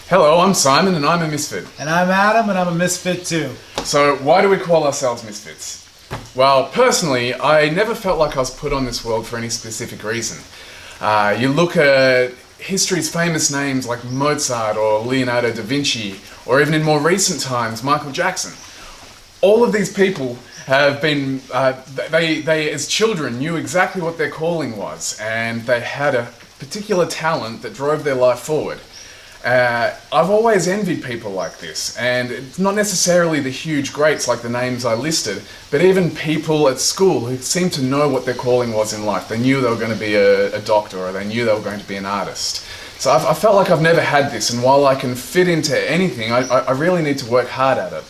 Hello, I'm Simon and I'm a misfit. And I'm Adam and I'm a misfit too. So why do we call ourselves misfits? Well, personally, I never felt like I was put on this world for any specific reason. You look at history's famous names like Mozart or Leonardo da Vinci, or even in more recent times, Michael Jackson. All of these people have been, they as children knew exactly what their calling was, and they had a particular talent that drove their life forward. I've always envied people like this, and it's not necessarily the huge greats like the names I listed, but even people at school who seemed to know what their calling was in life. They knew they were going to be a doctor, or they knew they were going to be an artist. So I felt like I've never had this, and while I can fit into anything, I really need to work hard at it.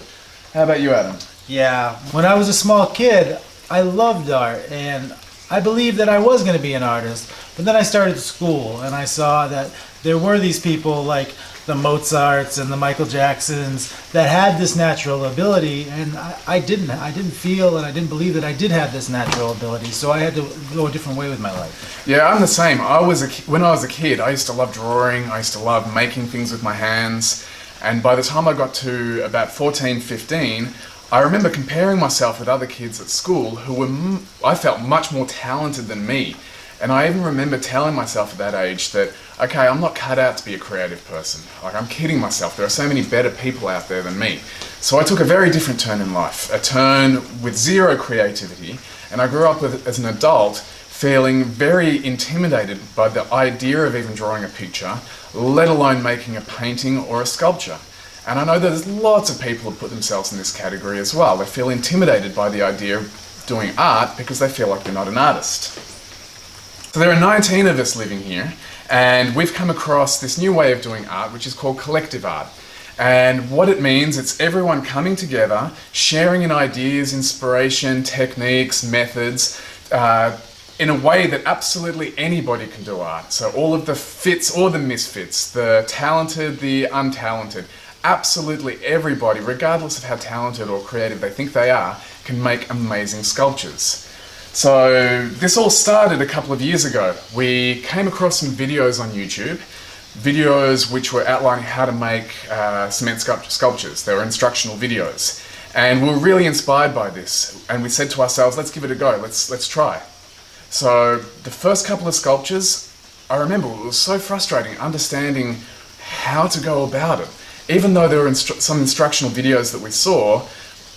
How about you, Adam? Yeah, when I was a small kid, I loved art, and I believed that I was going to be an artist. But then I started school, and I saw that there were these people like the Mozarts and the Michael Jacksons that had this natural ability, and I didn't feel and I didn't believe that I did have this natural ability, so I had to go a different way with my life. Yeah, I'm the same. When I was a kid, I used to love drawing, I used to love making things with my hands, and by the time I got to about 14, 15, I remember comparing myself with other kids at school who were, I felt, much more talented than me. And I even remember telling myself at that age that, okay, I'm not cut out to be a creative person. Like, I'm kidding myself. There are so many better people out there than me. So I took a very different turn in life, a turn with zero creativity. And I grew up as an adult feeling very intimidated by the idea of even drawing a picture, let alone making a painting or a sculpture. And I know that there's lots of people who put themselves in this category as well. They feel intimidated by the idea of doing art because they feel like they're not an artist. So there are 19 of us living here, and we've come across this new way of doing art, which is called collective art. And what it means, it's everyone coming together, sharing in ideas, inspiration, techniques, methods, in a way that absolutely anybody can do art. So all of the fits or the misfits, the talented, the untalented, absolutely everybody, regardless of how talented or creative they think they are, can make amazing sculptures. So this all started a couple of years ago. We came across some videos on YouTube, videos which were outlining how to make cement sculptures. They were instructional videos. And we were really inspired by this. And we said to ourselves, let's give it a go, let's try. So the first couple of sculptures, I remember it was so frustrating understanding how to go about it. Even though there were some instructional videos that we saw,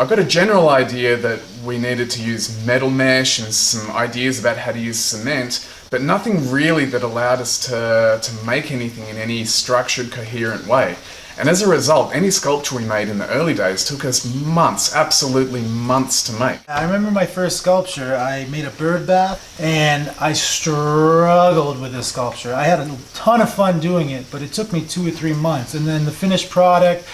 I got a general idea that we needed to use metal mesh and some ideas about how to use cement, but nothing really that allowed us to make anything in any structured, coherent way. And as a result, any sculpture we made in the early days took us months, absolutely months to make. I remember my first sculpture. I made a bird bath, and I struggled with this sculpture. I had a ton of fun doing it, but it took me 2 or 3 months. And then the finished product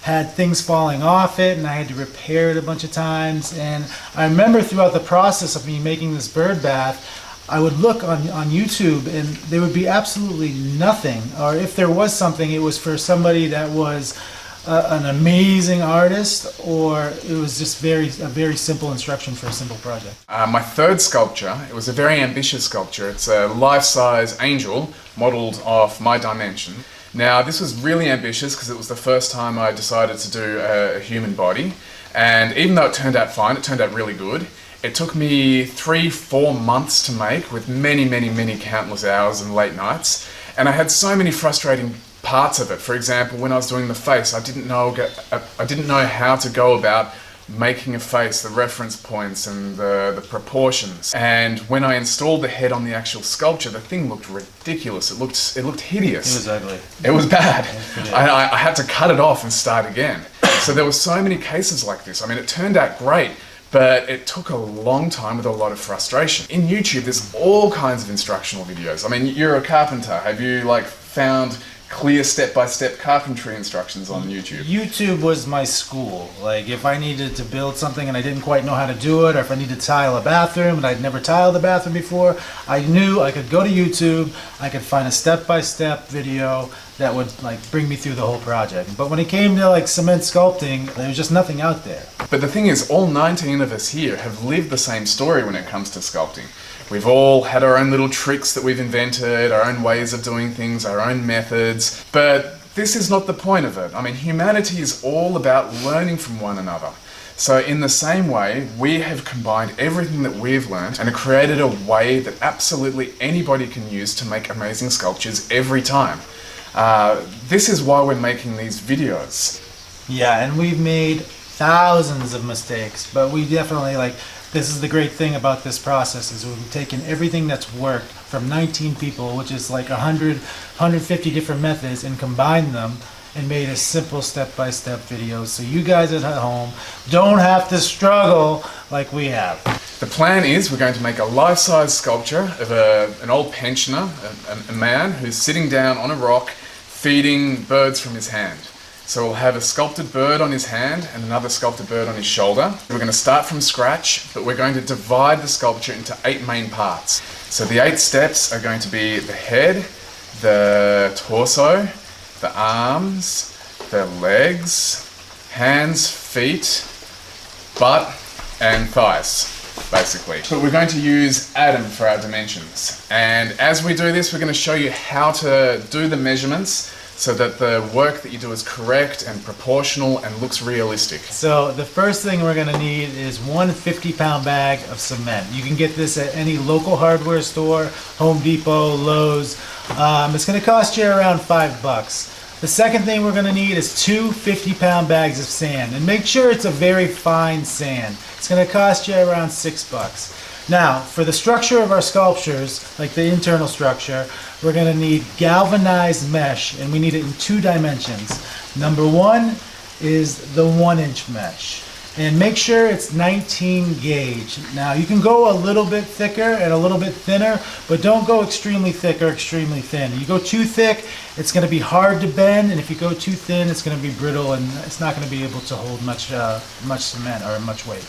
had things falling off it, and I had to repair it a bunch of times. And I remember throughout the process of me making this bird bath, I would look on YouTube and there would be absolutely nothing, or if there was something, it was for somebody that was an amazing artist, or it was just a very simple instruction for a simple project. My third sculpture, it was a very ambitious sculpture. It's a life-size angel modeled off my dimension. Now, this was really ambitious because it was the first time I decided to do a human body, and even though it turned out fine, it turned out really good. It took me 3-4 months to make, with many countless hours and late nights, and I had so many frustrating parts of it. For example, when I was doing the face, I didn't know how to go about making a face, the reference points and the proportions. And when I installed the head on the actual sculpture, the thing looked ridiculous. It looked hideous. It was ugly. It was bad. I had to cut it off and start again. So there were so many cases like this. I mean, it turned out great, but it took a long time with a lot of frustration. In YouTube, there's all kinds of instructional videos. I mean, you're a carpenter. Have you found clear step-by-step carpentry instructions on YouTube. YouTube was my school. Like if I needed to build something and I didn't quite know how to do it, or if I needed to tile a bathroom and I'd never tiled a bathroom before, I knew I could go to YouTube, I could find a step-by-step video that would like bring me through the whole project. But when it came to like cement sculpting, there was just nothing out there. But the thing is, all 19 of us here have lived the same story when it comes to sculpting. We've all had our own little tricks that we've invented, our own ways of doing things, our own methods. But this is not the point of it. I mean, humanity is all about learning from one another. So in the same way, we have combined everything that we've learned and created a way that absolutely anybody can use to make amazing sculptures every time. This is why we're making these videos. Yeah, and we've made thousands of mistakes, but we definitely this is the great thing about this process is we've taken everything that's worked from 19 people, which is like 150 different methods, and combined them and made a simple step-by-step video so you guys at home don't have to struggle like we have. The plan is we're going to make a life-size sculpture of an old pensioner, a man who's sitting down on a rock feeding birds from his hand. So we'll have a sculpted bird on his hand and another sculpted bird on his shoulder. We're going to start from scratch, but we're going to divide the sculpture into 8 main parts. So the 8 steps are going to be the head, the torso, the arms, the legs, hands, feet, butt, and thighs, basically. But we're going to use Adam for our dimensions. And as we do this, we're going to show you how to do the measurements so that the work that you do is correct and proportional and looks realistic. So the first thing we're going to need is one 50-pound bag of cement. You can get this at any local hardware store, Home Depot, Lowe's. It's going to cost you around $5. The second thing we're going to need is 2 50-pound bags of sand, and make sure it's a very fine sand. It's going to cost you around $6. Now, for the structure of our sculptures, like the internal structure, we're going to need galvanized mesh, and we need it in 2 dimensions. Number 1 is the 1-inch mesh, and make sure it's 19 gauge. Now, you can go a little bit thicker and a little bit thinner, but don't go extremely thick or extremely thin. You go too thick, it's going to be hard to bend, and if you go too thin, it's going to be brittle and it's not going to be able to hold much cement or much weight.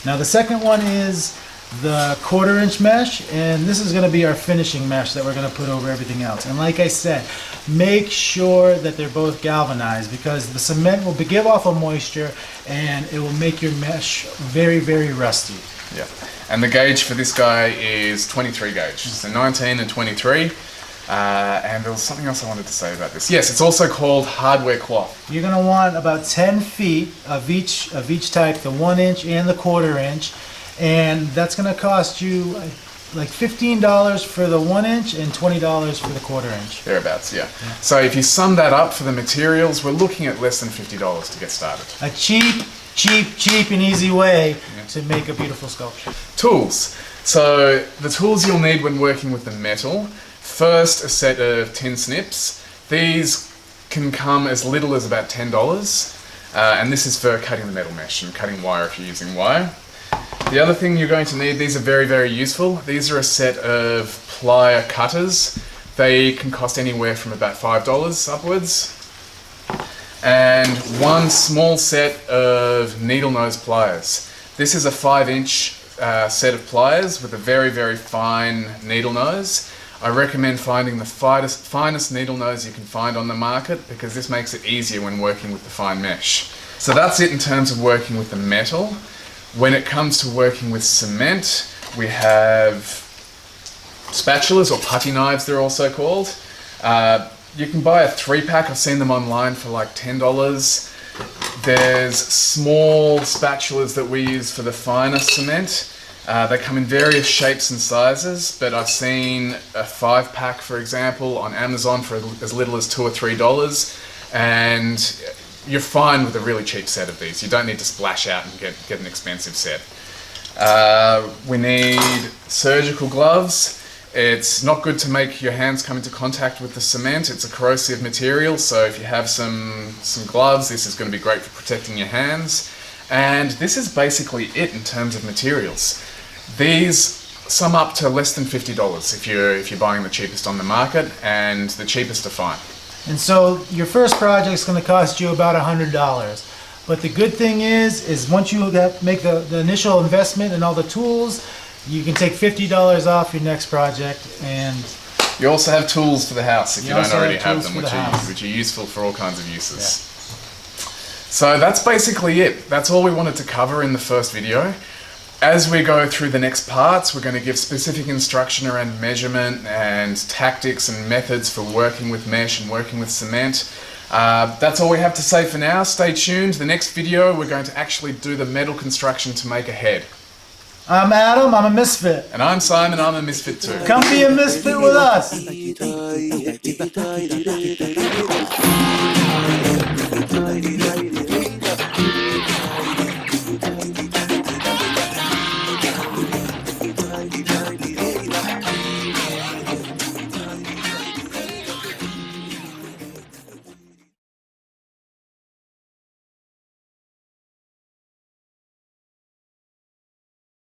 Now, the second one is the 1/4-inch mesh, and this is going to be our finishing mesh that we're going to put over everything else. And like I said, make sure that they're both galvanized, because the cement will give off a moisture and it will make your mesh very, very rusty. Yeah, and the gauge for this guy is 23 gauge, so 19 and 23. And there was something else I wanted to say about this. Yes, it's also called hardware cloth. You're going to want about 10 feet of each type, the 1-inch and the 1/4-inch. And that's going to cost you like $15 for the 1-inch and $20 for the 1/4-inch. Thereabouts, yeah. So if you sum that up for the materials, we're looking at less than $50 to get started. A cheap and easy way to make a beautiful sculpture. Tools. So the tools you'll need when working with the metal. First, a set of tin snips. These can come as little as about $10. And this is for cutting the metal mesh and cutting wire if you're using wire. The other thing you're going to need, these are very, very useful. These are a set of plier cutters. They can cost anywhere from about $5 upwards. And one small set of needle nose pliers. This is a 5-inch set of pliers with a very, very fine needle nose. I recommend finding the finest needle nose you can find on the market, because this makes it easier when working with the fine mesh. So that's it in terms of working with the metal. When it comes to working with cement, we have spatulas, or putty knives they're also called. You can buy a 3-pack, I've seen them online for like $10. There's small spatulas that we use for the finer cement. They come in various shapes and sizes, but I've seen a 5-pack, for example, on Amazon for as little as $2 or $3, and you're fine with a really cheap set of these. You don't need to splash out and get an expensive set. We need surgical gloves. It's not good to make your hands come into contact with the cement. It's a corrosive material, so if you have some gloves, this is going to be great for protecting your hands. And this is basically it in terms of materials. These sum up to less than $50 if you're buying the cheapest on the market, and the cheapest are fine. And so your first project is going to cost you about $100. But the good thing is once you make the initial investment and all the tools, you can take $50 off your next project. And you also have tools for the house if you don't already have them, which are useful for all kinds of uses. Yeah. So that's basically it. That's all we wanted to cover in the first video. As we go through the next parts, we're going to give specific instruction around measurement and tactics and methods for working with mesh and working with cement. That's all we have to say for now. Stay tuned. The next video, we're going to actually do the metal construction to make a head. I'm Adam, I'm a misfit. And I'm Simon, I'm a misfit too. Come be a misfit with us.